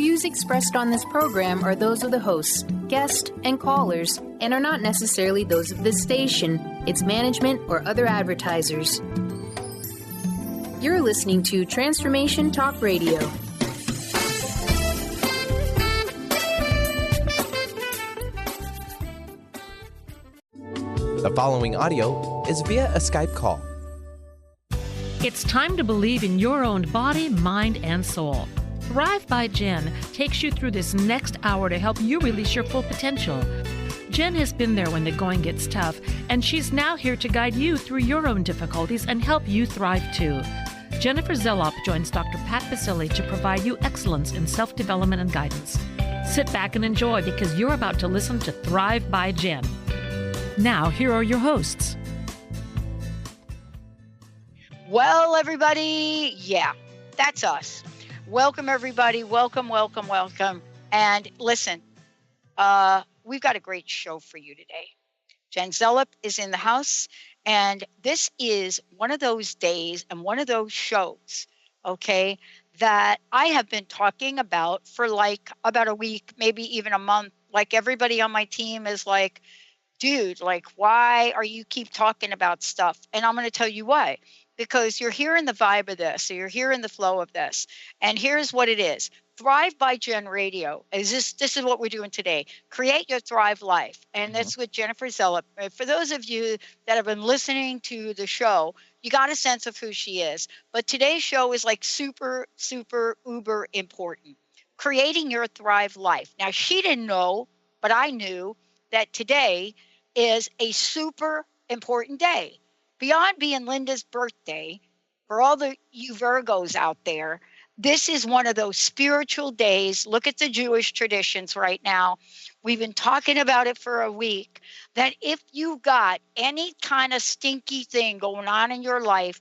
views expressed on this program are those of the hosts, guests, and callers, and are not necessarily those of this station, its management, or other advertisers. You're listening to Transformation Talk Radio. The following audio is via a Skype call. It's time to believe in your own body, mind, and soul. Thrive by Jen takes you through this next hour to help you release your full potential. Jen has been there when the going gets tough, and she's now here to guide you through your own difficulties and help you thrive too. Jennifer Zelop joins Dr. Pat Basile to provide you excellence in self-development and guidance. Sit back and enjoy because you're about to listen to Thrive by Jen. Now, here are your hosts. Well, everybody, yeah, that's us. Welcome, everybody. Welcome, welcome, welcome. And listen, we've got a great show for you today. Jen Zelop is in the house, and this is one of those days and one of those shows, okay, that I have been talking about for like about a week, maybe even a month. Like everybody on my team is like, dude, like, why are you keep talking about stuff? And I'm going to tell you why. Because you're hearing the vibe of this, or you're hearing the flow of this. And here's what it is. Thrive by Jen Radio. This is what we're doing today. Create your Thrive life. And that's with Jennifer Zelop. For those of you that have been listening to the show, you got a sense of who she is. But today's show is like super, super, uber important. Creating your Thrive life. Now, she didn't know, but I knew that today is a super important day. Beyond being Linda's birthday, for all the you Virgos out there, this is one of those spiritual days. Look at the Jewish traditions right now. We've been talking about it for a week, that if you got any kind of stinky thing going on in your life,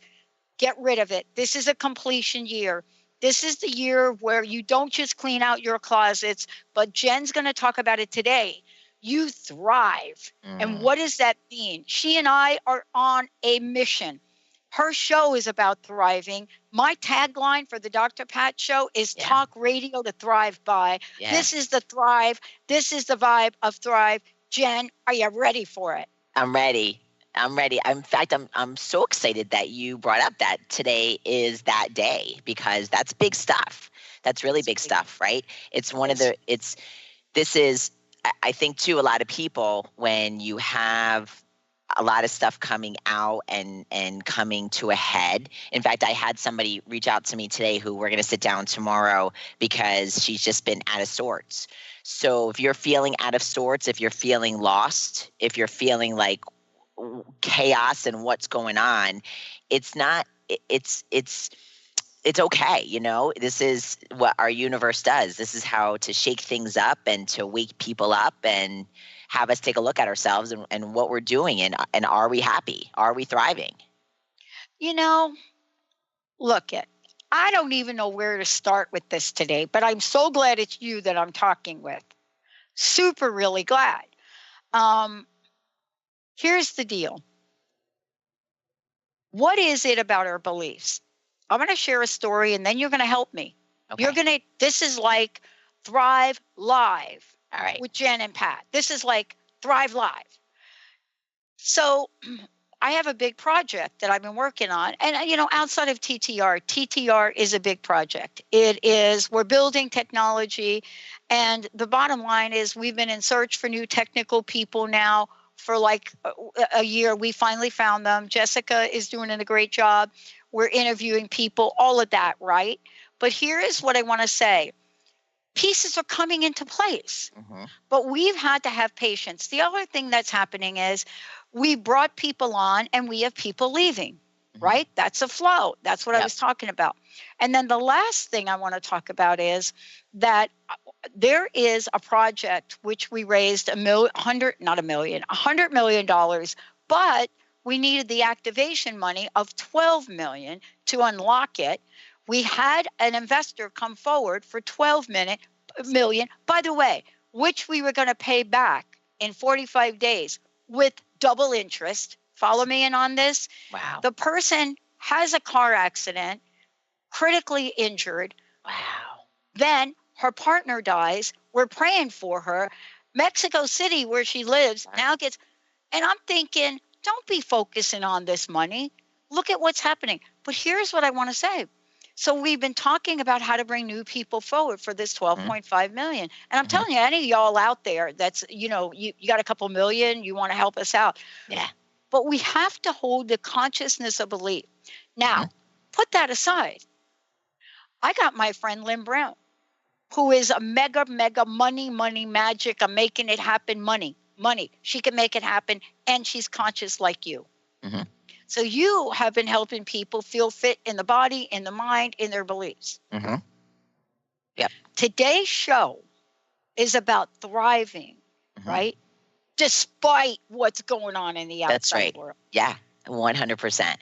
get rid of it. This is a completion year. This is the year where you don't just clean out your closets, but Jen's going to talk about it today. You thrive. And what does that mean? She and I are on a mission. Her show is about thriving. My tagline for the Dr. Pat show is Talk Radio to Thrive By. Yeah. This is the Thrive. This is the vibe of Thrive. Jen, are you ready for it? I'm ready. In fact, I'm so excited that you brought up that today is that day, because that's big stuff. That's really big stuff, right? It's one of the, this is, I think, too, a lot of people, when you have a lot of stuff coming out and coming to a head. In fact, I had somebody reach out to me today who we're going to sit down tomorrow because she's just been out of sorts. So if you're feeling out of sorts, if you're feeling lost, if you're feeling like chaos and what's going on, it's okay. You know, this is what our universe does. This is how to shake things up and to wake people up and have us take a look at ourselves and what we're doing. And are we happy? Are we thriving? You know, I don't even know where to start with this today, but I'm so glad it's you that I'm talking with. Super, really glad. Here's the deal. What is it about our beliefs? I'm going to share a story, and then you're going to help me. Okay. This is like Thrive Live. All right. With Jen and Pat. This is like Thrive Live. So I have a big project that I've been working on. And, you know, outside of TTR is a big project. We're building technology. And the bottom line is we've been in search for new technical people now for like a year. We finally found them. Jessica is doing a great job. We're interviewing people, all of that, right? But here is what I want to say. Pieces are coming into place, but we've had to have patience. The other thing that's happening is we brought people on and we have people leaving, right? That's a flow. That's what I was talking about. And then the last thing I want to talk about is that there is a project which we raised $100 million, but we needed the activation money of $12 million to unlock it. We had an investor come forward for $12 million, by the way, which we were going to pay back in 45 days with double interest. Follow me in on this. Wow. The person has a car accident, critically injured. Wow. Then her partner dies. We're praying for her. Mexico City, where she lives, now gets, and I'm thinking, don't be focusing on this money. Look at what's happening. But here's what I want to say. So we've been talking about how to bring new people forward for this 12.5 million. And I'm telling you, any of y'all out there that's, you got a couple million, you want to help us out. Yeah. But we have to hold the consciousness of belief. Now, put that aside. I got my friend Lynn Brown, who is a mega money magic. I'm making it happen. Money. She can make it happen. And she's conscious like you. Mm-hmm. So you have been helping people feel fit in the body, in the mind, in their beliefs. Mm-hmm. Yep. Today's show is about thriving, right? Despite what's going on in the outside That's right. world. Yeah, 100%.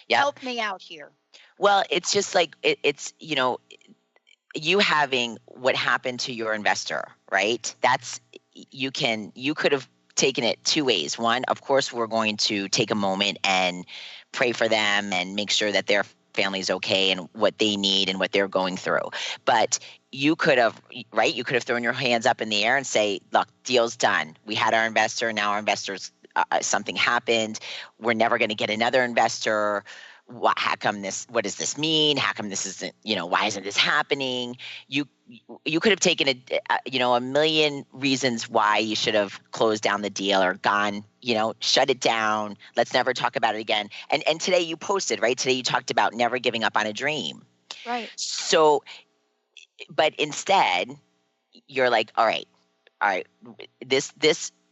Yeah. Help me out here. Well, it's just like it's you having what happened to your investor, right? That's you could have taken it two ways. One, of course, we're going to take a moment and pray for them and make sure that their family's okay and what they need and what they're going through. But you could have, right? You could have thrown your hands up in the air and say, look, deal's done. We had our investor. Now our investors, something happened. We're never going to get another investor. How come this? What does this mean? How come this isn't? Why isn't this happening? You could have taken a million reasons why you should have closed down the deal or gone. Shut it down. Let's never talk about it again. And today you posted, right? Today you talked about never giving up on a dream. Right. So, but instead, you're like, all right. This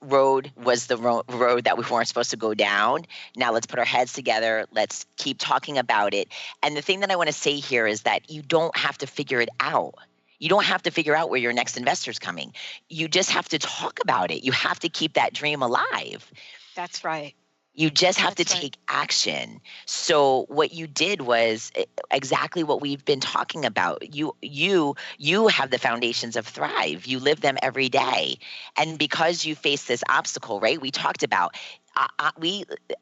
road was the road that we weren't supposed to go down. Now let's put our heads together. Let's keep talking about it. And the thing that I want to say here is that you don't have to figure it out. You don't have to figure out where your next investor's coming. You just have to talk about it. You have to keep that dream alive. That's right. You just have to take action. So what you did was exactly what we've been talking about. You have the foundations of Thrive. You live them every day. And because you face this obstacle, right? We talked about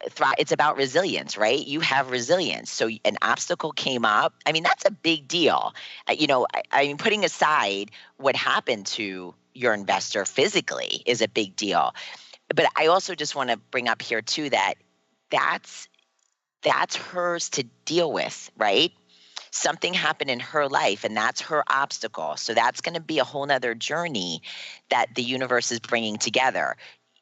Thrive. It's about resilience, right? You have resilience. So an obstacle came up. I mean, that's a big deal. I mean, putting aside what happened to your investor physically is a big deal. But I also just want to bring up here too that that's hers to deal with, right? Something happened in her life and that's her obstacle. So that's going to be a whole nother journey that the universe is bringing together.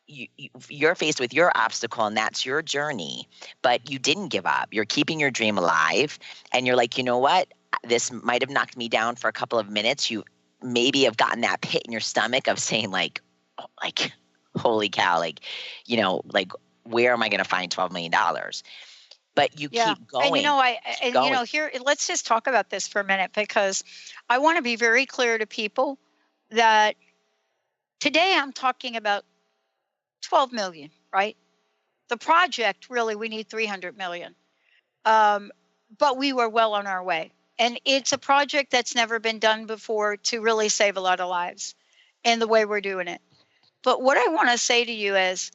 You're faced with your obstacle and that's your journey, but you didn't give up. You're keeping your dream alive and you're like, you know what? This might have knocked me down for a couple of minutes. You maybe have gotten that pit in your stomach of saying like, holy cow, where am I going to find $12 million? But you keep going. And here, let's just talk about this for a minute because I want to be very clear to people that today I'm talking about 12 million, right? The project, really, we need 300 million. But we were well on our way. And it's a project that's never been done before to really save a lot of lives and the way we're doing it. But what I want to say to you is,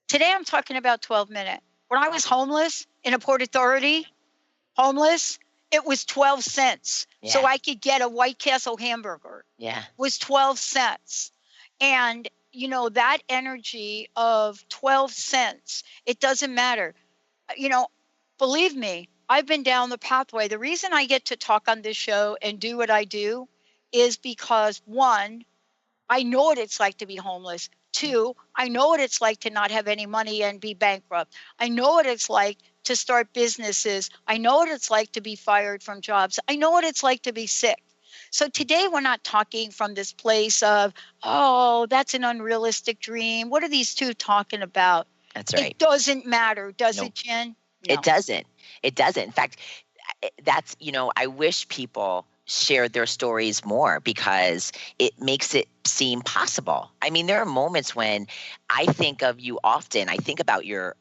today I'm talking about 12 minutes. When I was homeless in a Port Authority, it was 12 cents. Yeah. So I could get a White Castle hamburger. Yeah. It was 12 cents. And, that energy of 12 cents, it doesn't matter. Believe me, I've been down the pathway. The reason I get to talk on this show and do what I do is because, one, I know what it's like to be homeless. Two, I know what it's like to not have any money and be bankrupt. I know what it's like to start businesses. I know what it's like to be fired from jobs. I know what it's like to be sick. So today we're not talking from this place of, oh, that's an unrealistic dream. What are these two talking about? That's right. It doesn't matter, does it, Jen? No. It doesn't. It doesn't. In fact, that's, I wish people shared their stories more because it makes it seem possible. I mean, there are moments when I think of you often. I think about your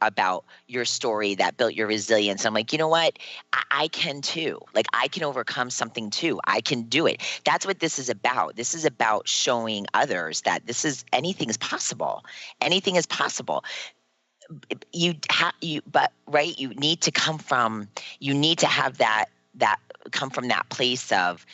story that built your resilience. I'm like, you know what? I can too. Like I can overcome something too. I can do it. That's what this is about. This is about showing others that anything is possible. Anything is possible. You need to come from that come from that place of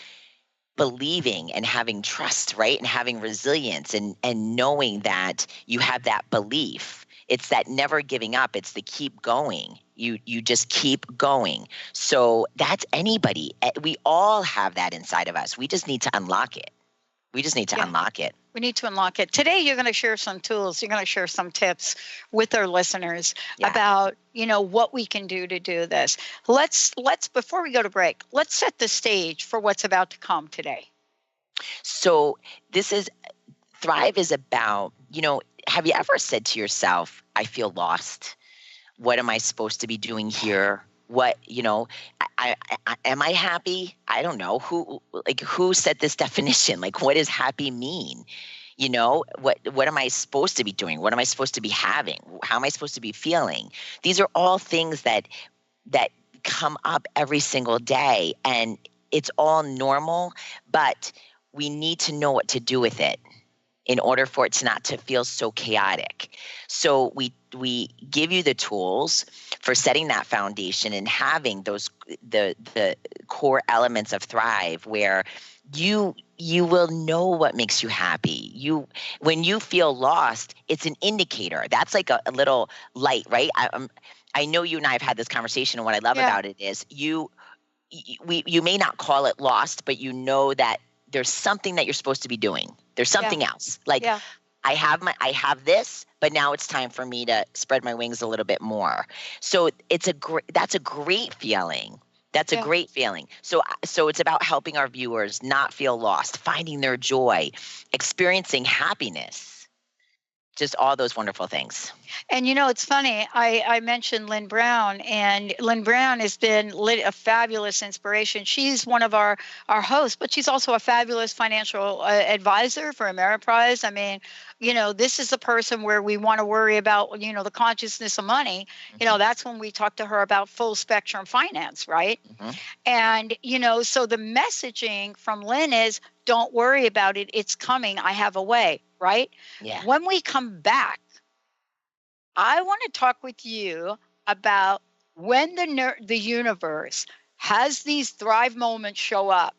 believing and having trust, right? And having resilience and knowing that you have that belief. It's that never giving up. It's the keep going. You just keep going. So that's anybody. We all have that inside of us. We just need to unlock it. We just need to unlock it. We need to unlock it. Today, you're going to share some tools. You're going to share some tips with our listeners about, what we can do to do this. Let's before we go to break, let's set the stage for what's about to come today. So Thrive is about, have you ever said to yourself, I feel lost? What am I supposed to be doing here? What, am I happy? I don't know. Who set this definition? Like, what does happy mean? What am I supposed to be doing? What am I supposed to be having? How am I supposed to be feeling? These are all things that come up every single day, and it's all normal, but we need to know what to do with it in order for it to not to feel so chaotic. So we give you the tools for setting that foundation and having those the core elements of Thrive, where you will know what makes you happy. When you feel lost, it's an indicator. That's like a little light, right? I know you and I have had this conversation, and what I love about it is you may not call it lost, but you know that there's something that you're supposed to be doing. There's something else. Like I have this, but now it's time for me to spread my wings a little bit more. So that's a great feeling. That's a great feeling. So it's about helping our viewers not feel lost, finding their joy, experiencing happiness. Just all those wonderful things. And it's funny, I mentioned Lynn Brown, and Lynn Brown has been a fabulous inspiration. She's one of our hosts, but she's also a fabulous financial advisor for Ameriprise. I mean, this is a person where we want to worry about, the consciousness of money. Mm-hmm. That's when we talk to her about full spectrum finance, right? Mm-hmm. And, so the messaging from Lynn is, don't worry about it. It's coming. I have a way, right? Yeah. When we come back, I want to talk with you about when the universe has these Thrive moments show up.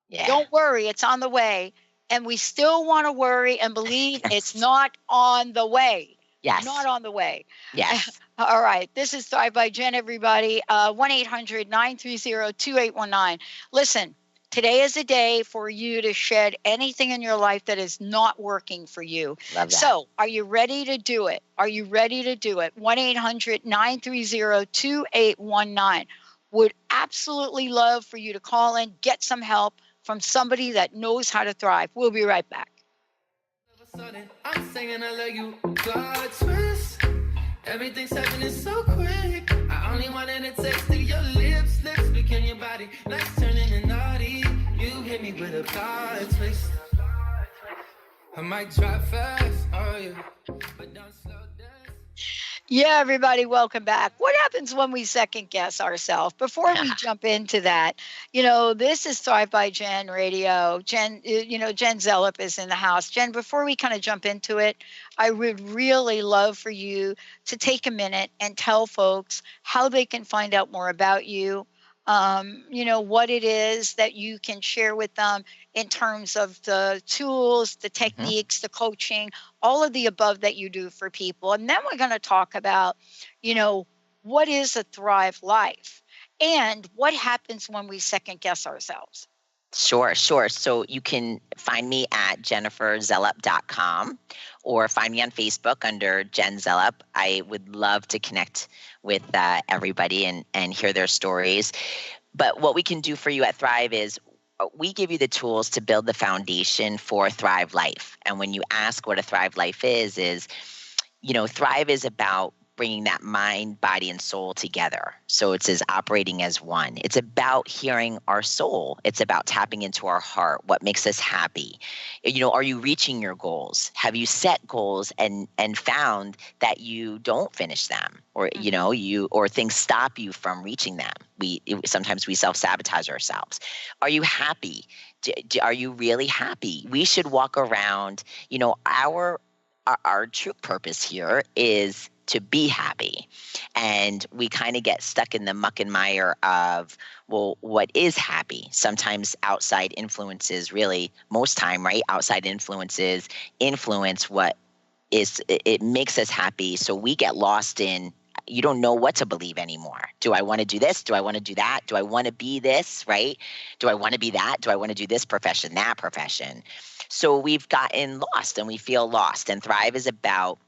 Yeah. Don't worry, it's on the way. And we still want to worry and believe it's not on the way. Yes. Not on the way. Yes. All right. This is Thrive by Jen, everybody. 1-800-930-2819. Listen. Today is a day for you to shed anything in your life that is not working for you. Love that. So are you ready to do it? Are you ready to do it? 1-800-930-2819. Would absolutely love for you to call in, get some help from somebody that knows how to thrive. We'll be right back. I'm singing I love you, plot twist. Everything's happening so quick. I only wanted to taste of your lips became your body. Let's turn into naughty. You hit me with a plot twist. I might drive fast, oh yeah, but don't slow down. Yeah, everybody, welcome back. What happens when we second guess ourselves? Before we jump into that, this is Thrive by Jen Radio. Jen Zelop is in the house. Jen, before we kind of jump into it, I would really love for you to take a minute and tell folks how they can find out more about you. What it is that you can share with them in terms of the tools, the techniques, the coaching, all of the above that you do for people. And then we're going to talk about, what is a Thrive life and what happens when we second guess ourselves. Sure. So you can find me at jenniferzelop.com or find me on Facebook under Jen Zelop. I would love to connect with everybody and hear their stories. But what we can do for you at Thrive is we give you the tools to build the foundation for Thrive Life. And when you ask what a Thrive Life is, Thrive is about bringing that mind, body, and soul together. So it's operating as one. It's about hearing our soul. It's about tapping into our heart. What makes us happy? Are you reaching your goals? Have you set goals and found that you don't finish them, or or things stop you from reaching them? Sometimes we self-sabotage ourselves. Are you happy? Are you really happy? We should walk around. our true purpose here is to be happy. And we kind of get stuck in the muck and mire of, well, what is happy? Sometimes outside influences, really, most time, right? Outside influences influence what is, it makes us happy. So we get lost in, you don't know what to believe anymore. Do I want to do this? Do I want to do that? Do I want to be this, right? Do I want to be that? Do I want to do this profession, that profession? So we've gotten lost and we feel lost. And Thrive is about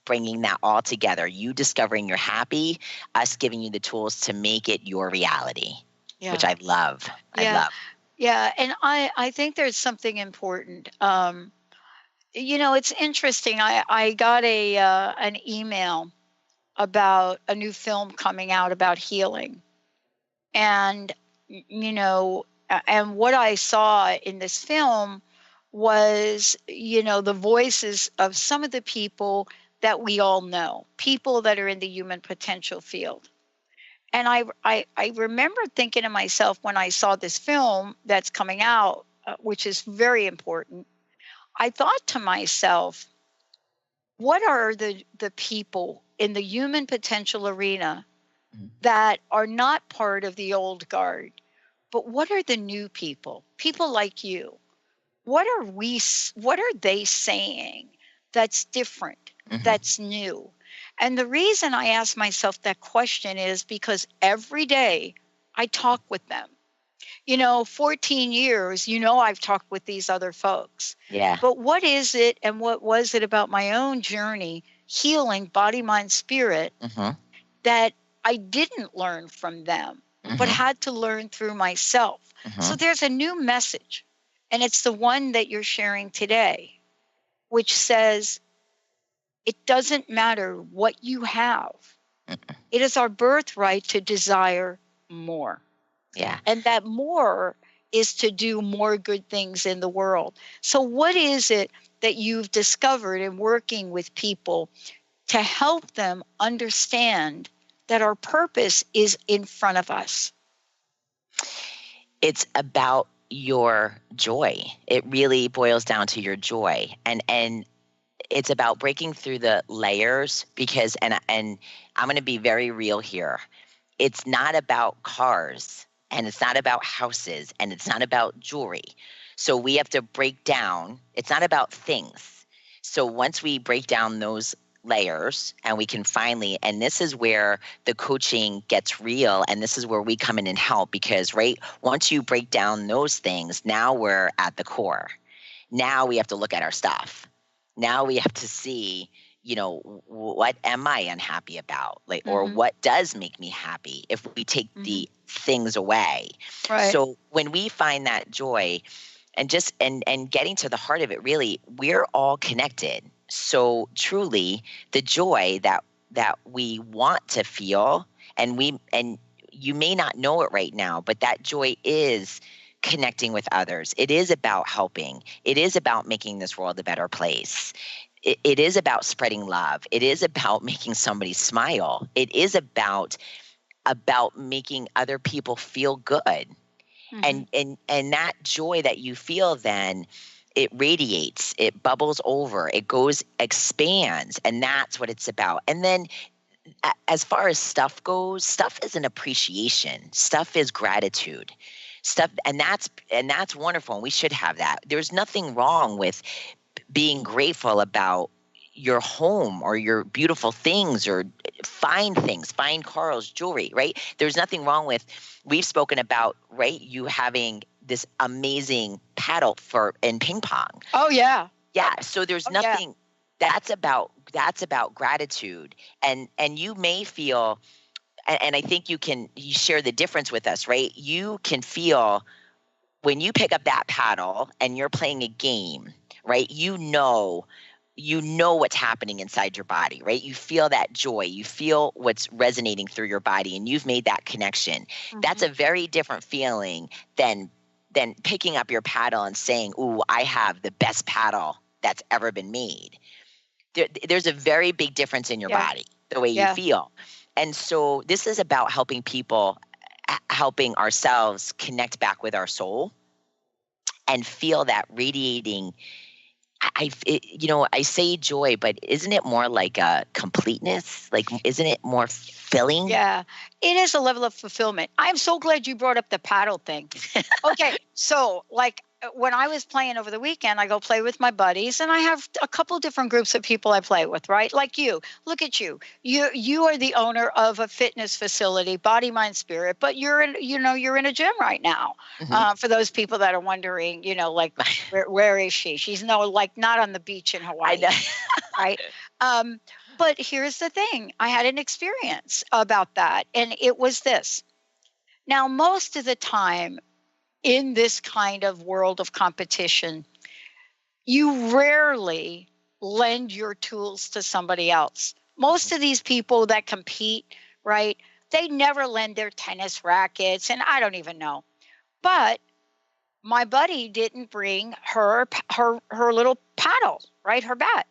bringing that all together. You discovering you're happy, us giving you the tools to make it your reality, which I love. I love. Yeah. And I think there's something important. It's interesting. I got an email about a new film coming out about healing. And, and what I saw in this film was, the voices of some of the people that we all know, people that are in the human potential field. And I remember thinking to myself when I saw this film that's coming out, which is very important, I thought to myself, what are the people in the human potential arena that are not part of the old guard, but what are the new people like you? What are they saying that's different, that's new? And the reason I ask myself that question is because every day I talk with them. 14 years, I've talked with these other folks. Yeah. But what is it and what was it about my own journey, healing body, mind, spirit, that I didn't learn from them, but had to learn through myself? So there's a new message, and it's the one that you're sharing today, which says, it doesn't matter what you have. It is our birthright to desire more. Yeah. And that more is to do more good things in the world. So what is it that you've discovered in working with people to help them understand that our purpose is in front of us? It's about your joy. It really boils down to your joy. And it's about breaking through the layers because, and I'm going to be very real here. It's not about cars. And it's not about houses, and it's not about jewelry. So we have to break down. It's not about things. So once we break down those layers and we can finally, and this is where the coaching gets real, and this is where we come in and help because, right, once you break down those things, now we're at the core. Now we have to look at our stuff. Now we have to see, what am I unhappy about? Or what does make me happy if we take the things away. Right. So when we find that joy and just and getting to the heart of it, really, we're all connected. So truly the joy that we want to feel, and you may not know it right now, but that joy is connecting with others. It is about helping. It is about making this world a better place. It is about spreading love. It is about making somebody smile. It is about making other people feel good. And that joy that you feel then, it radiates, it bubbles over, it expands, and that's what it's about. And then as far as stuff goes, stuff is an appreciation. Stuff is gratitude. And that's wonderful, and we should have that. There's nothing wrong with being grateful about your home or your beautiful things or fine things, fine cars, jewelry, right? There's nothing wrong with, we've spoken about, right, you having this amazing paddle in ping pong. Oh, yeah. Yeah. So there's nothing, that's about gratitude. And you may feel, and I think you share the difference with us, right? You can feel when you pick up that paddle and you're playing a game, right? You know what's happening inside your body, right? You feel that joy. You feel what's resonating through your body, and you've made that connection. That's a very different feeling than picking up your paddle and saying, "Ooh, I have the best paddle that's ever been made." There's a very big difference in your body, the way you feel. And so this is about helping people, helping ourselves connect back with our soul and feel that radiating I say joy, but isn't it more like a completeness? Like, isn't it more filling? Yeah, it is a level of fulfillment. I'm so glad you brought up the paddle thing. Okay, so like when I was playing over the weekend, I go play with my buddies, and I have a couple different groups of people I play with, right? Like you. Look at you. You are the owner of a fitness facility, Body, Mind, Spirit, but you're in a gym right now. For those people that are wondering, like where is she? She's like not on the beach in Hawaii, I know. right? But here's the thing. I had an experience about that, and it was this. Now, most of the time in this kind of world of competition, you rarely lend your tools to somebody else. Most of these people that compete, right, they never lend their tennis rackets, and I don't even know. But my buddy didn't bring her little paddle, right, her bat.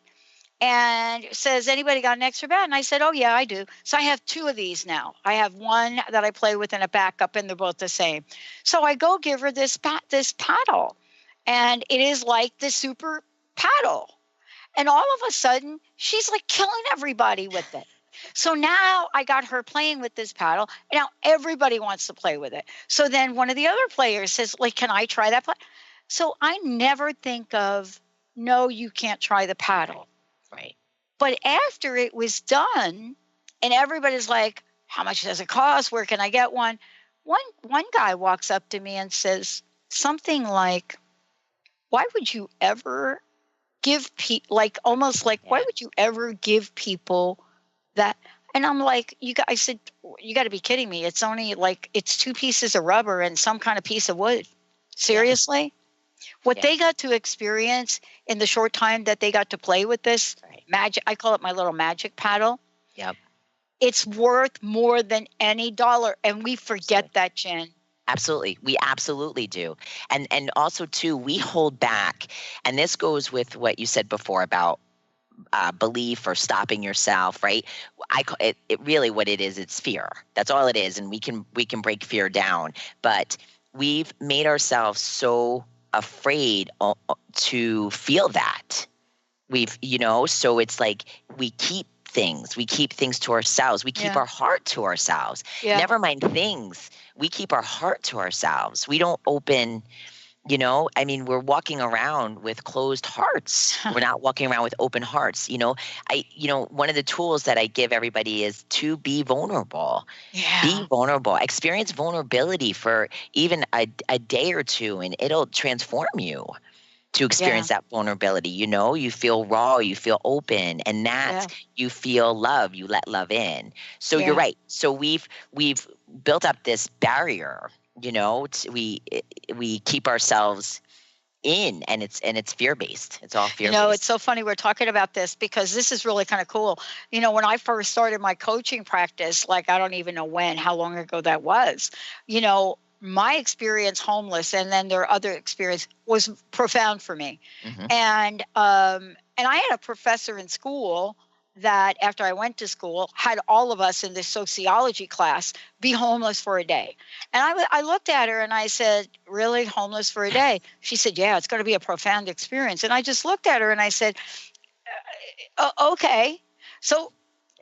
And says, anybody got an extra bat? And I said, oh, yeah, I do. So I have 2 of these now. I have one that I play with and a backup, and they're both the same. So I go give her this paddle, and it is like the super paddle. And all of a sudden, she's like killing everybody with it. So now I got her playing with this paddle, and now everybody wants to play with it. So then one of the other players says, like, can I try that? So I never think of, no, you can't try the paddle. Right. But after it was done, and everybody's like, how much does it cost? Where can I get one? One guy walks up to me and says something like, why would you ever give people, why would you ever give people that? And I'm like, I said, you got to be kidding me. It's only it's 2 pieces of rubber and some kind of piece of wood. Seriously? Yeah. What they got to experience in the short time that they got to play with this magic, I call it my little magic paddle. Yep. It's worth more than any dollar. And we forget that, Jen. Absolutely. We absolutely do. And also, too, we hold back. And this goes with what you said before about belief or stopping yourself, right? It really what it is, it's fear. That's all it is. And we can break fear down. But we've made ourselves so afraid to feel that. So it's like we keep things to ourselves. We keep our heart to ourselves. Never mind things. We keep our heart to ourselves. We don't open, we're walking around with closed hearts. We're not walking around with open hearts. One of the tools that I give everybody is to be vulnerable. Yeah. Be vulnerable. Experience vulnerability for even a day or two, and it'll transform you to experience that vulnerability. You feel raw, you feel open, and you feel love, you let love in. So you're right. So we've built up this barrier, we keep ourselves in, and it's fear-based. It's all fear-based. It's so funny we're talking about this because this is really kind of cool. When I first started my coaching practice, I don't even know how long ago that was, my experience homeless and then their other experience was profound for me. Mm-hmm. And I had a professor in school that after I went to school had all of us in this sociology class be homeless for a day. And I looked at her and I said, really, homeless for a day? She said, yeah, it's going to be a profound experience. And I just looked at her and I said, okay. So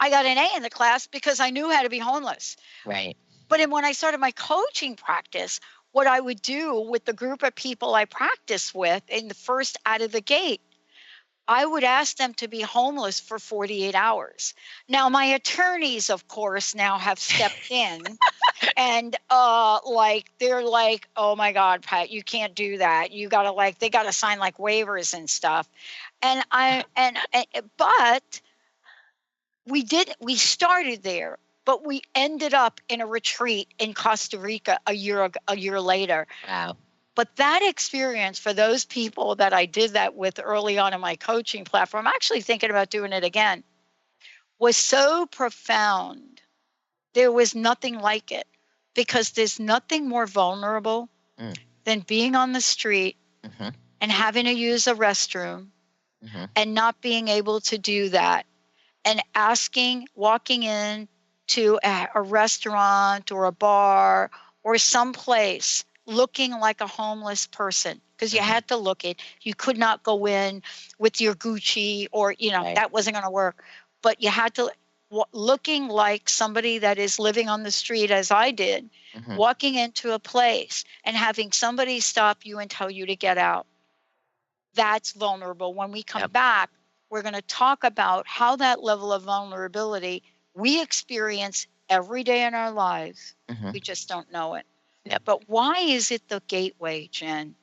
I got an A in the class because I knew how to be homeless. Right. But when I started my coaching practice, what I would do with the group of people I practiced with in the first out of the gate, I would ask them to be homeless for 48 hours. Now, my attorneys, of course, now have stepped in and they're like, oh my God, Pat, you can't do that. You got to they got to sign waivers and stuff. But we started there. But we ended up in a retreat in Costa Rica a year later. Wow. But that experience for those people that I did that with early on in my coaching platform, I'm actually thinking about doing it again, was so profound. There was nothing like it because there's nothing more vulnerable than being on the street and having to use a restroom and not being able to do that and walking in to a restaurant or a bar or someplace looking like a homeless person because you had to look it. You could not go in with your Gucci or, Right. that wasn't going to work. But you had to looking like somebody that is living on the street as I did, walking into a place and having somebody stop you and tell you to get out. That's vulnerable. When we come back, we're going to talk about how that level of vulnerability we experience every day in our lives. We just don't know it. But why is it the gateway, Jen?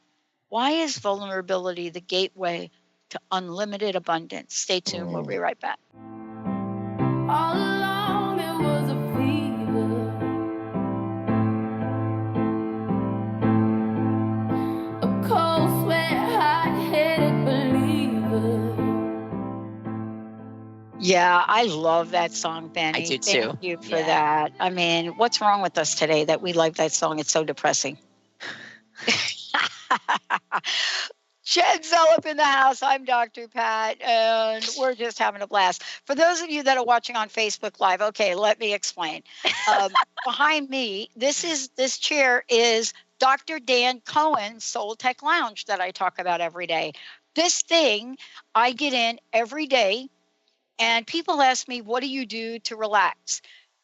Why is vulnerability the gateway to unlimited abundance? Stay tuned. We'll be right back. All along it was a fever, a cold sweat, hot-headed believer. Yeah, I love that song, Benny. I do too. Thank you for that. I mean, what's wrong with us today that we like that song? It's so depressing. Jen Zelop in the house. I'm Dr. Pat, and we're just having a blast. For those of you that are watching on Facebook Live, okay, let me explain. Behind me, this chair is Dr. Dan Cohen's Soul Tech Lounge that I talk about every day. This thing, I get in every day, and people ask me, what do you do to relax?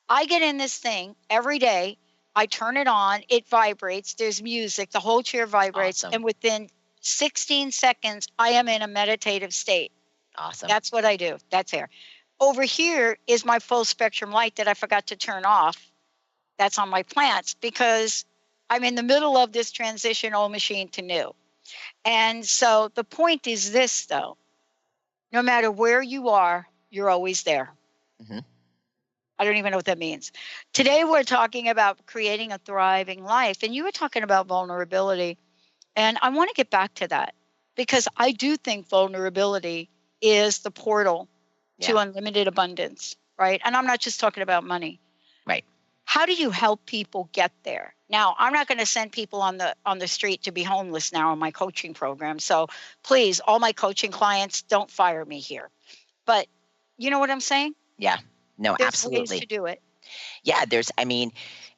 I get in this thing every day. I turn it on. It vibrates. There's music. The whole chair vibrates. Awesome. And within 16 seconds, I am in a meditative state. Awesome. That's what I do. That's there. Over here is my full spectrum light that I forgot to turn off. That's on my plants because I'm in the middle of this transition old machine to new. And so the point is this, though. No matter where you are, you're always there. I don't even know what that means. Today, we're talking about creating a thriving life. And you were talking about vulnerability. And I want to get back to that because I do think vulnerability is the portal to unlimited abundance, right? And I'm not just talking about money. Right. How do you help people get there? Now, I'm not going to send people on the street to be homeless now in my coaching program. So please, all my coaching clients, don't fire me here. But you know what I'm saying? Yeah. No, There's absolutely. ways to do it. Yeah,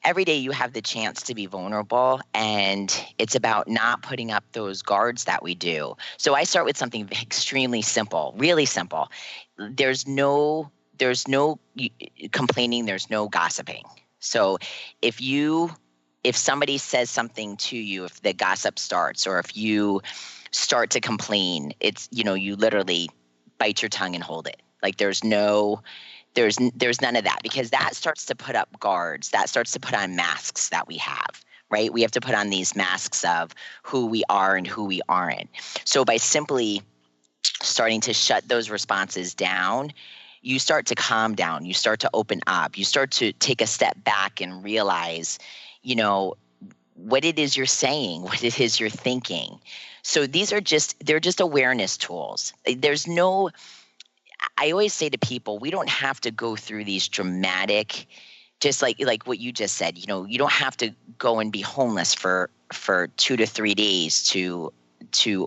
every day you have the chance to be vulnerable, and it's about not putting up those guards that we do. So I start with something extremely simple, really simple. There's no complaining, there's no gossiping. So if somebody says something to you, if the gossip starts, or if you start to complain, it's, you literally bite your tongue and hold it. Like there's none of that, because that starts to put up guards. That starts to put on masks that we have, right? We have to put on these masks of who we are and who we aren't. So by simply starting to shut those responses down, you start to calm down. You start to open up. You start to take a step back and realize, what it is you're saying, what it is you're thinking. So they're just awareness tools. I always say to people, we don't have to go through these dramatic, just like what you just said, you don't have to go and be homeless for 2 to 3 days to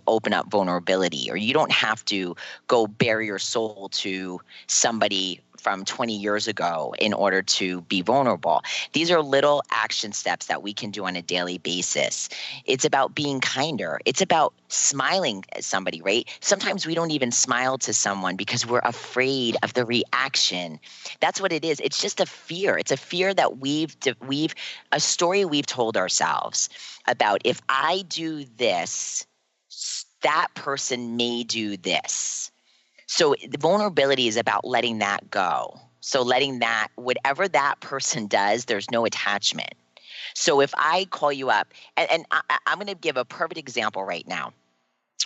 open up vulnerability, or you don't have to go bare your soul to somebody from 20 years ago in order to be vulnerable. These are little action steps that we can do on a daily basis. It's about being kinder. It's about smiling at somebody, right? Sometimes we don't even smile to someone because we're afraid of the reaction. That's what it is. It's just a fear. It's a fear that a story we've told ourselves about, if I do this, that person may do this. So the vulnerability is about letting that go. So letting that, whatever that person does, there's no attachment. So if I call you up, and I'm going to give a perfect example right now,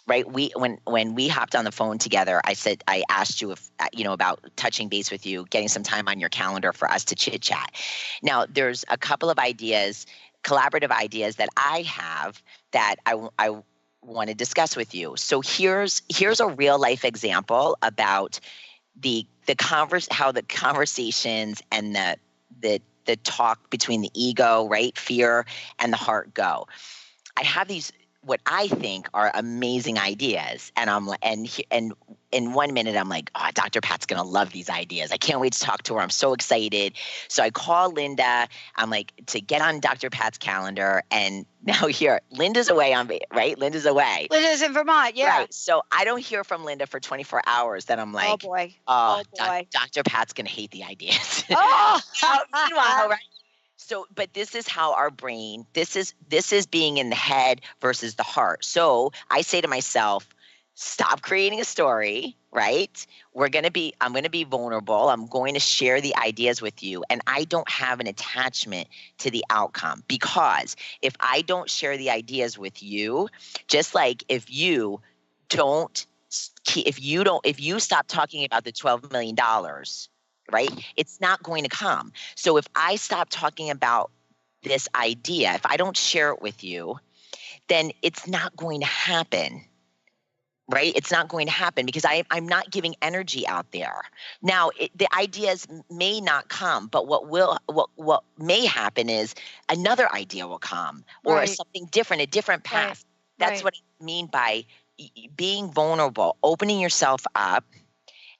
right? When we hopped on the phone together, I asked you if, about touching base with you, getting some time on your calendar for us to chit chat. Now there's a couple of ideas, collaborative ideas that I have that I want to discuss with you. So here's a real life example about how the conversations and the talk between the ego, right, fear, and the heart go. I have these what I think are amazing ideas. And I'm like, and in 1 minute, I'm like, oh, Dr. Pat's going to love these ideas. I can't wait to talk to her. I'm so excited. So I call Linda. I'm like, to get on Dr. Pat's calendar. And now here, Linda's away right? Linda's away. Linda's in Vermont. Yeah. Right. So I don't hear from Linda for 24 hours. Then I'm like, oh boy. Dr. Pat's going to hate the ideas. Oh, Meanwhile, right? So, but this is how our brain, this is being in the head versus the heart. So I say to myself, stop creating a story, right? I'm going to be vulnerable. I'm going to share the ideas with you. And I don't have an attachment to the outcome, because if I don't share the ideas with you, just like if you stop talking about the $12 million, right? It's not going to come. So if I stop talking about this idea, if I don't share it with you, then it's not going to happen, right? It's not going to happen because I'm not giving energy out there. Now, the ideas may not come, but what may happen is another idea will come, or Right. something different, a different path. Right. That's Right. what I mean by being vulnerable, opening yourself up,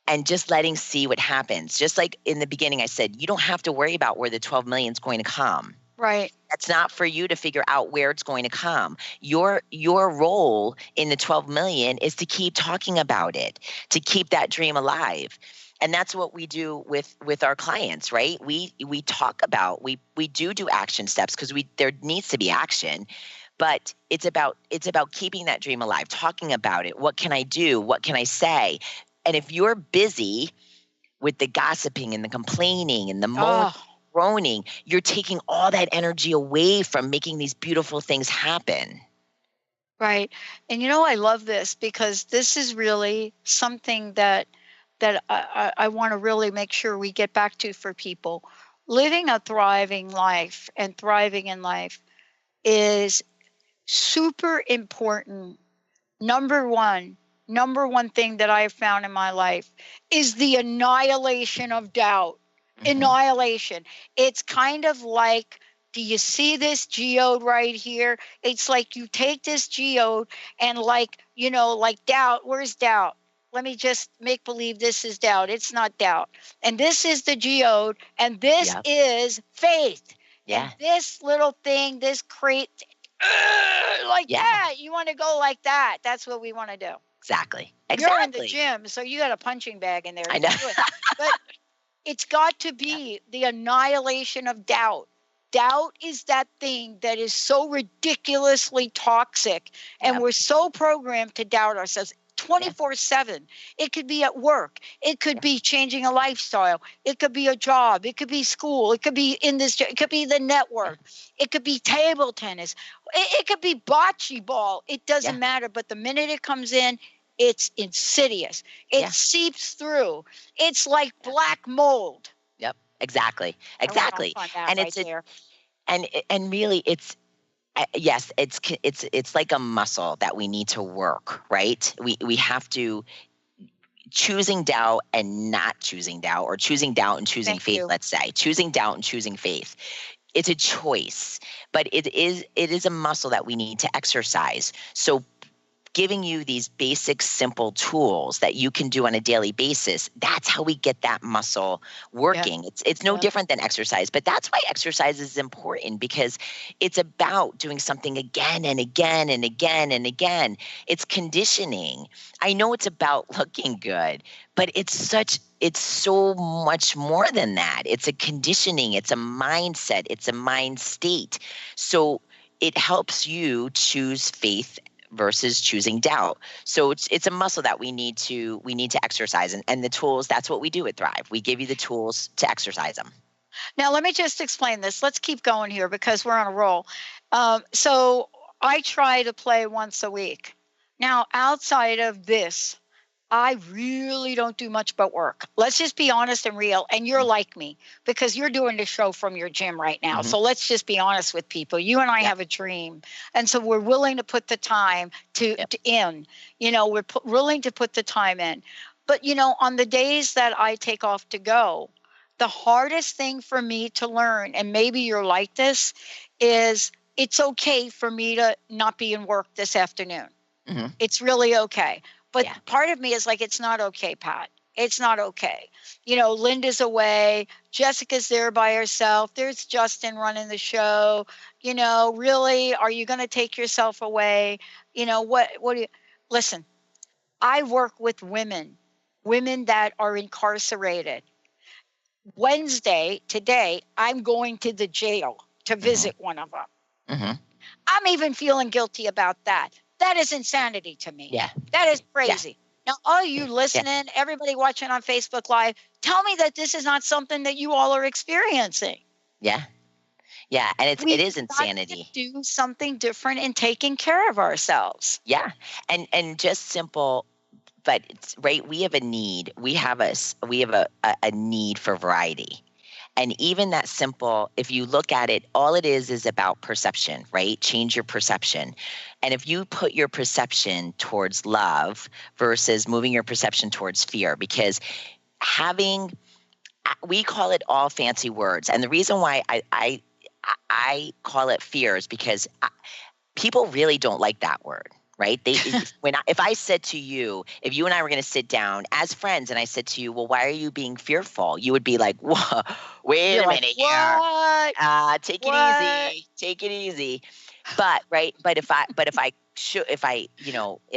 and just letting see what happens. Just like in the beginning, I said, you don't have to worry about where the 12 million is going to come. Right. That's not for you to figure out where it's going to come. Your role in the 12 million is to keep talking about it, to keep that dream alive. And that's what we do with our clients, right? We talk about, we do action steps because there needs to be action. But it's about keeping that dream alive, talking about it. What can I do? What can I say? And if you're busy with the gossiping and the complaining and the moaning, groaning, you're taking all that energy away from making these beautiful things happen. Right. And I love this because this is really something that I want to really make sure we get back to for people. Living a thriving life and thriving in life is super important. Number one thing that I have found in my life is the annihilation of doubt. Annihilation. It's kind of like, do you see this geode right here? It's like you take this geode and like doubt. Where's doubt? Let me just make believe this is doubt. It's not doubt. And this is the geode, and this is faith. Yeah. And this little thing, this crate, that. You want to go like that. That's what we want to do. Exactly. You're in the gym, so you got a punching bag in there. I know. But it's got to be the annihilation of doubt. Doubt is that thing that is so ridiculously toxic, and we're so programmed to doubt ourselves 24/7. It could be at work. It could be changing a lifestyle. It could be a job. It could be school. It could be it could be the network. It could be table tennis. It could be bocce ball. It doesn't matter. But the minute it comes in, it's insidious. It seeps through. It's like black mold. Yep. Exactly. And it's there. And really, it's yes, it's like a muscle that we need to work, right? We have to choosing doubt and not choosing doubt, or choosing doubt and choosing faith. Let's say choosing doubt and choosing faith. It's a choice, but it is a muscle that we need to exercise. So giving you these basic, simple tools that you can do on a daily basis, that's how we get that muscle working. It's no different than exercise, but that's why exercise is important, because it's about doing something again and again and again and again. It's conditioning. I know it's about looking good, but it's so much more than that. It's a conditioning. It's a mindset. It's a mind state. So it helps you choose faith versus choosing doubt. So it's a muscle that we need to exercise, and the tools, that's what we do at Thrive. We give you the tools to exercise them. Now, let me just explain this. Let's keep going here because we're on a roll. So I try to play once a week. Now, outside of this, I really don't do much but work. Let's just be honest and real. And you're like me because you're doing the show from your gym right now. So let's just be honest with people. You and I have a dream. And so we're willing to put the time to in. We're willing to put the time in. But, on the days that I take off to go, the hardest thing for me to learn, and maybe you're like this, is it's okay for me to not be in work this afternoon. Mm-hmm. It's really okay. But Yeah. part of me is like, it's not okay, Pat. It's not okay. Linda's away. Jessica's there by herself. There's Justin running the show. Really, are you going to take yourself away? What do you listen? I work with women that are incarcerated. Today, I'm going to the jail to visit one of them. Mm-hmm. I'm even feeling guilty about that. That is insanity to me. Yeah. That is crazy. Now, all you listening, everybody watching on Facebook Live, tell me that this is not something that you all are experiencing. Yeah. Yeah. And it is insanity. To do something different in taking care of ourselves. Yeah. And just simple, but it's right. We have a need. We have a need for variety. And even that simple, if you look at it, all it is about perception, right? Change your perception. And if you put your perception towards love versus moving your perception towards fear, because we call it all fancy words. And the reason why I call it fear is because people really don't like that word. Right? If I said to you, if you and I were going to sit down as friends and I said to you, well, why are you being fearful? You would be like, whoa, wait a minute here. Take it easy. But if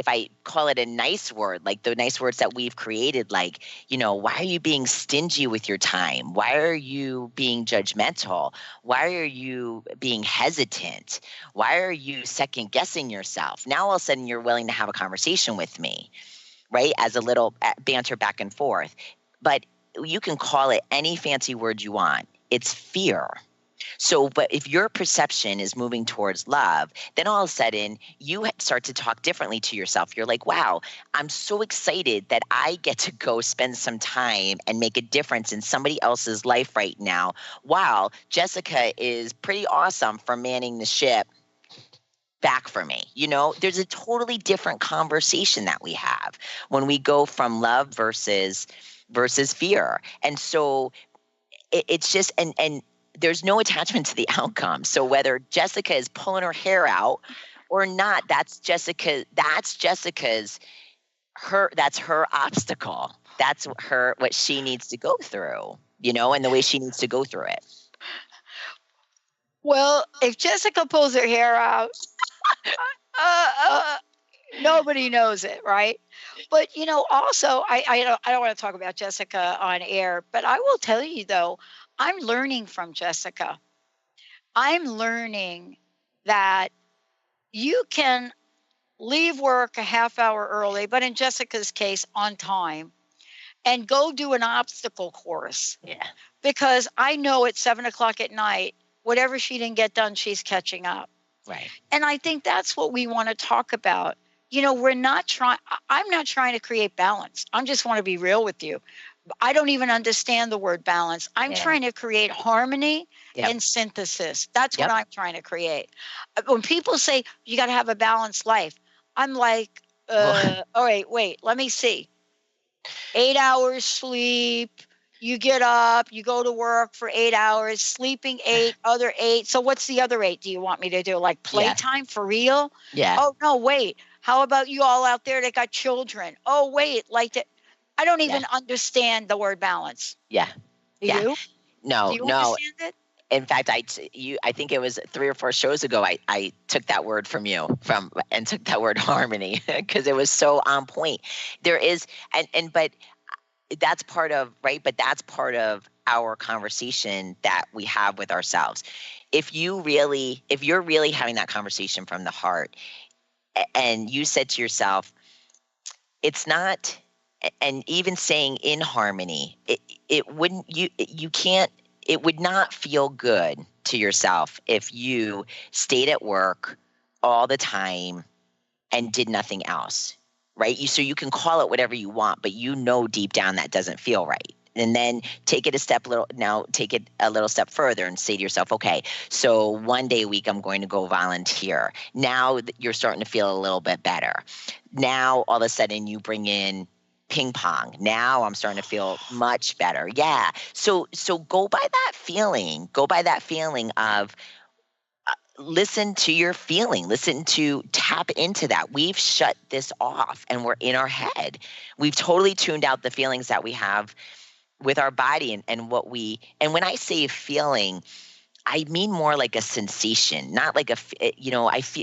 I call it a nice word, like the nice words that we've created, like, why are you being stingy with your time? Why are you being judgmental? Why are you being hesitant? Why are you second guessing yourself? Now all of a sudden you're willing to have a conversation with me, right? As a little banter back and forth. But you can call it any fancy word you want. It's fear. So, but if your perception is moving towards love, then all of a sudden you start to talk differently to yourself. You're like, wow, I'm so excited that I get to go spend some time and make a difference in somebody else's life right now. Wow, Jessica is pretty awesome for manning the ship back for me. There's a totally different conversation that we have when we go from love versus fear. And so it's just, and there's no attachment to the outcome. So whether Jessica is pulling her hair out or not, that's her obstacle. That's what she needs to go through, and the way she needs to go through it. Well, if Jessica pulls her hair out, nobody knows it, right? But also, I don't want to talk about Jessica on air, but I will tell you though, I'm learning from Jessica. I'm learning that you can leave work a half hour early, but in Jessica's case, on time, and go do an obstacle course. Yeah. Because I know at 7:00 at night, whatever she didn't get done, she's catching up. Right. And I think that's what we want to talk about. I'm not trying to create balance. I just want to be real with you. I don't even understand the word balance. I'm trying to create harmony and synthesis. That's what I'm trying to create. When people say you got to have a balanced life, I'm like, all right, wait, let me see. 8 hours sleep. You get up, you go to work for 8 hours, sleeping 8, other 8. So what's the other 8 do you want me to do? Like playtime for real? Yeah. Oh, no, wait. How about you all out there that got children? Oh, wait, I don't even understand the word balance. Yeah. Do you? No, do you understand it? In fact, I think it was 3 or 4 shows ago, I took that word from you and took that word harmony because it was so on point. There is, but that's part of, right? But that's part of our conversation that we have with ourselves. If you're really having that conversation from the heart and you said to yourself, it's not, and even saying in harmony, it would not feel good to yourself if you stayed at work all the time and did nothing else, right? So you can call it whatever you want, but deep down that doesn't feel right. And then take it a little step further and say to yourself, okay, so 1 day a week I'm going to go volunteer. Now you're starting to feel a little bit better. Now all of a sudden you bring in ping pong. Now I'm starting to feel much better. Yeah. So go by that feeling. Go by that feeling of listen to your feeling, tap into that. We've shut this off and we're in our head. We've totally tuned out the feelings that we have with our body and when I say feeling, I mean more like a sensation, not like I feel,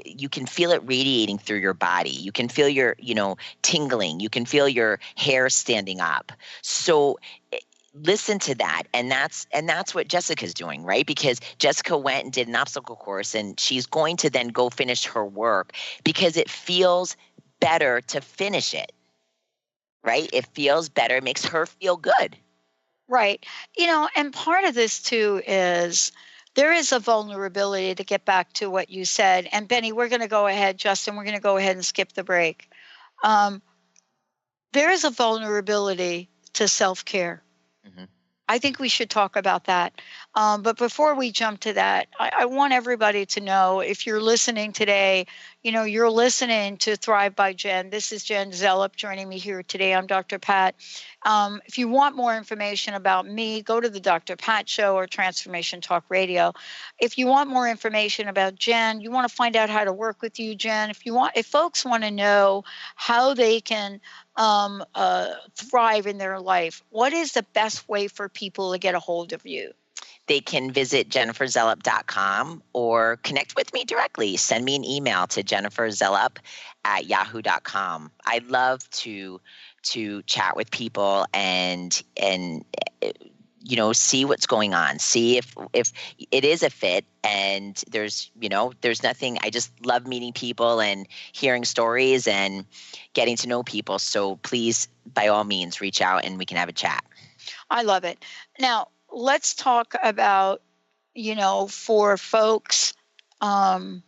you can feel it radiating through your body. You can feel your, tingling. You can feel your hair standing up. So listen to that. And that's what Jessica's doing, right? Because Jessica went and did an obstacle course, and she's going to then go finish her work because it feels better to finish it, right? It feels better. It makes her feel good. Right. And part of this too is there is a vulnerability, to get back to what you said. And Benny, we're going to go ahead, Justin, we're going to go ahead and skip the break. There is a vulnerability to self-care. Mm-hmm. I think we should talk about that. But before we jump to that, I want everybody to know, if you're listening today, you're listening to Thrive by Jen. This is Jen Zelop joining me here today. I'm Dr. Pat. If you want more information about me, go to the Dr. Pat Show or Transformation Talk Radio. If you want more information about Jen, you want to find out how to work with you, Jen. If folks want to know how they can thrive in their life, what is the best way for people to get a hold of you? They can visit jenniferzelop.com or connect with me directly. Send me an email to jenniferzelop@yahoo.com. I'd love to chat with people and see what's going on, see if it is a fit. And there's nothing. I just love meeting people and hearing stories and getting to know people. So please, by all means, reach out and we can have a chat. I love it. Now, let's talk about, for folks, they're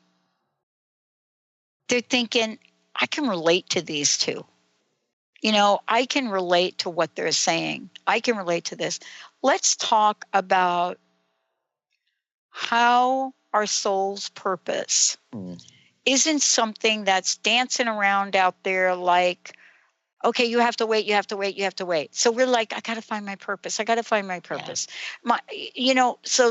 thinking, I can relate to these two. I can relate to what they're saying. I can relate to this. Let's talk about how our soul's purpose isn't something that's dancing around out there like, okay, you have to wait. So we're like, I got to find my purpose. So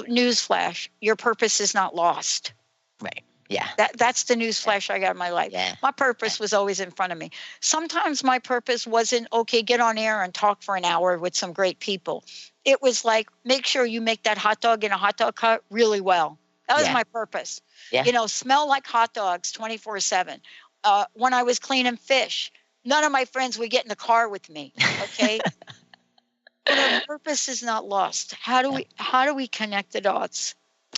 newsflash, your purpose is not lost. Right. Yeah. That's the newsflash I got in my life. Yeah. My purpose was always in front of me. Sometimes my purpose wasn't, okay, get on air and talk for an hour with some great people. It was like, make sure you make that hot dog in a hot dog cart really well. That was my purpose. Yeah. Smell like hot dogs 24/7. When I was cleaning fish, none of my friends would get in the car with me. Okay. But our purpose is not lost. How do we connect the dots?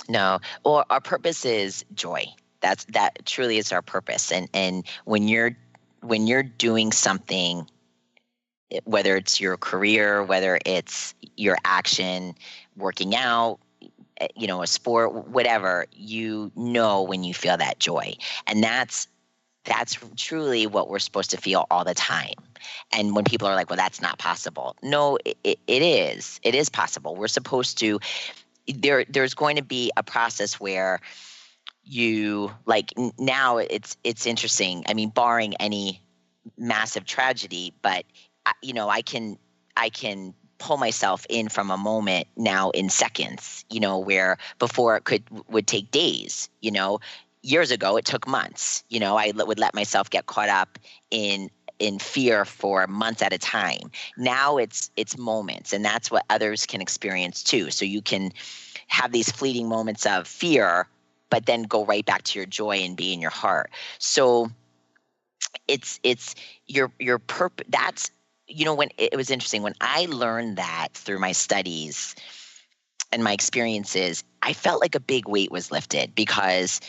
No, or our purpose is joy. That truly is our purpose. And when you're doing something, whether it's your career, whether it's your action, working out, a sport, whatever, when you feel that joy. And that's truly what we're supposed to feel all the time. And when people are like, well, that's not possible. No, it is. It is possible. We're supposed to, there's going to be a process where now it's interesting. I mean, barring any massive tragedy, but I can pull myself in from a moment now in seconds, where before it would take days, years ago it took months. I would let myself get caught up in fear for months at a time. Now it's moments, and that's what others can experience too. So you can have these fleeting moments of fear, but then go right back to your joy and be in your heart. So it's your purpose. That's, when it was interesting when I learned that through my studies and my experiences, I felt like a big weight was lifted, because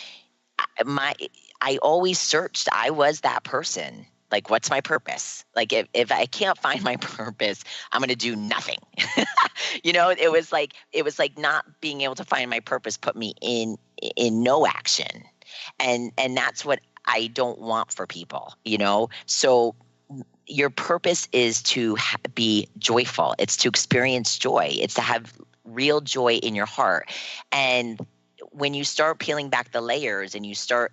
I always searched. I was that person. Like, what's my purpose? Like, if I can't find my purpose, I'm going to do nothing. It was like not being able to find my purpose put me in no action. And that's what I don't want for people, So your purpose is to be joyful. It's to experience joy. It's to have real joy in your heart. And when you start peeling back the layers and you start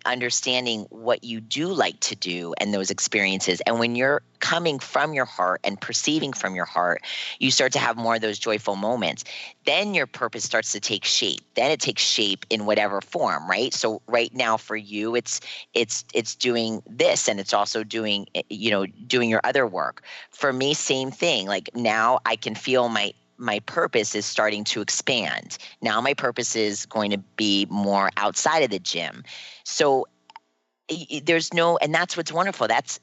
understanding what you do like to do and those experiences. And when you're coming from your heart and perceiving from your heart, you start to have more of those joyful moments. Then your purpose starts to take shape. Then it takes shape in whatever form, right? So right now for you, it's doing this, and it's also doing, doing your other work. For me, same thing. Like now I can feel my purpose is starting to expand. Now my purpose is going to be more outside of the gym. So there's no, and that's what's wonderful. That's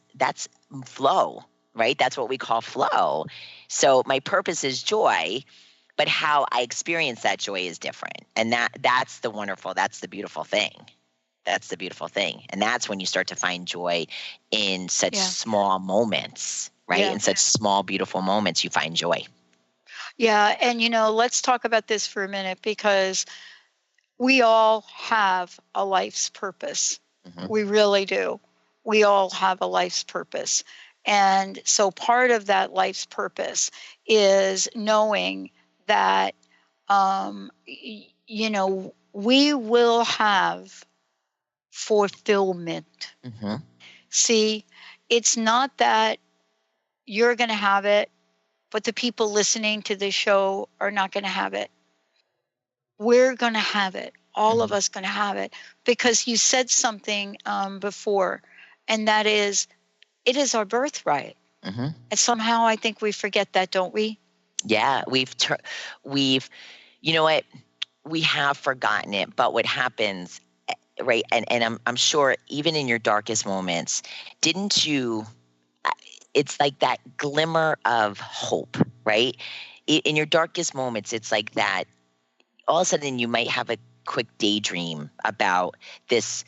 flow, right? That's what we call flow. So my purpose is joy, but how I experience that joy is different. And that's the wonderful, that's the beautiful thing. That's the beautiful thing. And that's when you start to find joy in such small moments, right? In such small, beautiful moments, you find joy. Yeah. And, let's talk about this for a minute, because we all have a life's purpose. Mm-hmm. We really do. We all have a life's purpose. And so part of that life's purpose is knowing that, we will have fulfillment. Mm-hmm. See, it's not that you're going to have it, but the people listening to this show are not going to have it. We're going to have it. All of us going to have it, because you said something before, and that is, it is our birthright. Mm-hmm. And somehow I think we forget that, don't we? Yeah, we've you know what, we have forgotten it. But what happens, right? And I'm sure even in your darkest moments, didn't you? It's like that glimmer of hope, right? In your darkest moments, it's like that. All of a sudden, you might have a quick daydream about this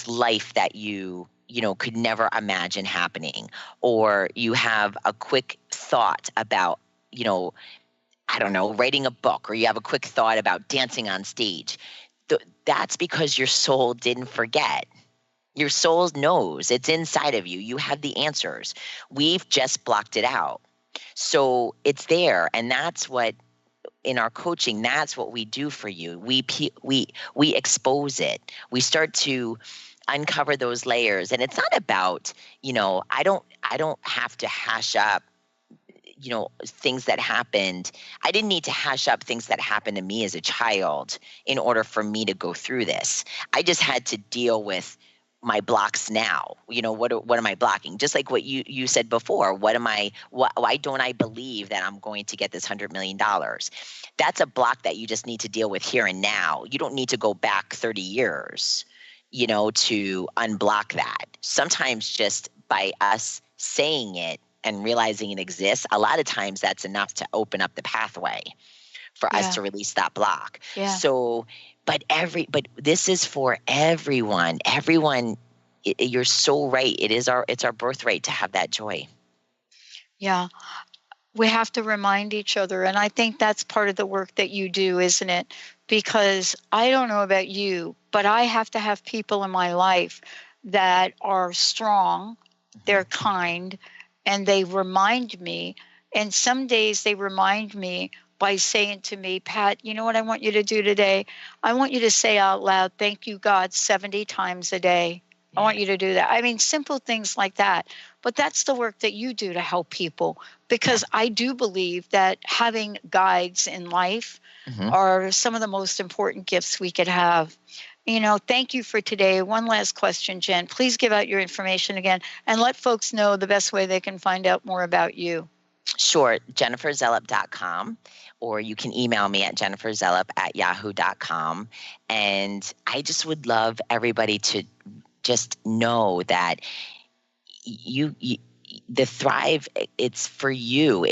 life that you could never imagine happening, or you have a quick thought about, I don't know, writing a book, or you have a quick thought about dancing on stage. That's because your soul didn't forget. Your soul knows. It's inside of you. You have the answers. We've just blocked it out. So it's there, and that's what, in our coaching, that's what we do for you. We expose it. We start to uncover those layers, and it's not about, I don't have to hash up, things that happened. I didn't need to hash up things that happened to me as a child in order for me to go through this. I just had to deal with my blocks now. What am I blocking? Just like what you said before. Why don't I believe that I'm going to get this $100 million? That's a block that you just need to deal with here and now. You don't need to go back 30 years, to unblock that. Sometimes just by us saying it and realizing it exists, a lot of times that's enough to open up the pathway for us to release that block. Yeah. So, but this is for everyone. Everyone, you're so right. It's our birthright to have that joy. Yeah. We have to remind each other. And I think that's part of the work that you do, isn't it? Because I don't know about you, but I have to have people in my life that are strong, they're kind, and they remind me. And some days they remind me by saying to me, Pat, you know what I want you to do today? I want you to say out loud, thank you, God, 70 times a day. I want you to do that. I mean, simple things like that. But that's the work that you do to help people, because I do believe that having guides in life are some of the most important gifts we could have. Thank you for today. One last question, Jen. Please give out your information again and let folks know the best way they can find out more about you. Sure, jenniferzelop.com, or you can email me at jenniferzelop@yahoo.com. And I just would love everybody to just know that the Thrive, it's for you.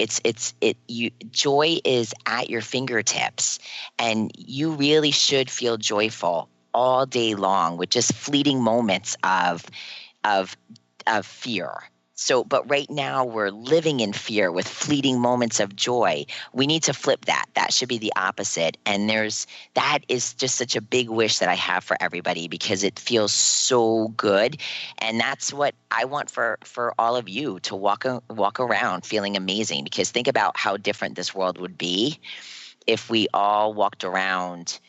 Joy is at your fingertips, and you really should feel joyful all day long with just fleeting moments of fear. So, but right now we're living in fear with fleeting moments of joy. We need to flip that. That should be the opposite. And that is just such a big wish that I have for everybody, because it feels so good. And that's what I want for all of you, to walk around feeling amazing. Because think about how different this world would be if we all walked around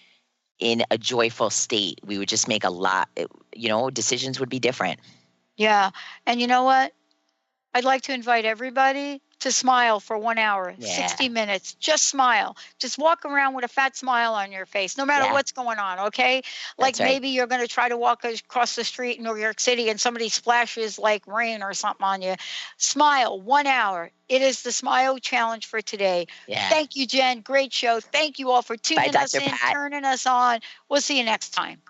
in a joyful state, we would just make a lot, decisions would be different. Yeah. And you know what? I'd like to invite everybody to smile for 1 hour, 60 minutes. Just smile. Just walk around with a fat smile on your face, no matter what's going on, okay? Like maybe you're going to try to walk across the street in New York City and somebody splashes like rain or something on you. Smile 1 hour. It is the Smile Challenge for today. Yeah. Thank you, Jen. Great show. Thank you all for tuning us in, turning us on. We'll see you next time.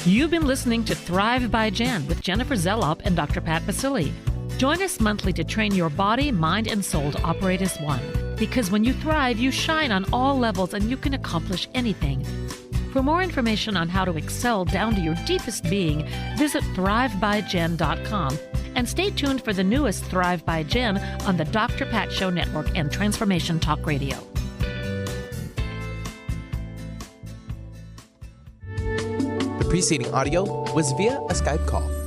You've been listening to Thrive by Jen with Jennifer Zelop and Dr. Pat Basili. Join us monthly to train your body, mind, and soul to operate as one. Because when you thrive, you shine on all levels and you can accomplish anything. For more information on how to excel down to your deepest being, visit thrivebyjen.com and stay tuned for the newest Thrive by Jen on the Dr. Pat Show Network and Transformation Talk Radio. The preceding audio was via a Skype call.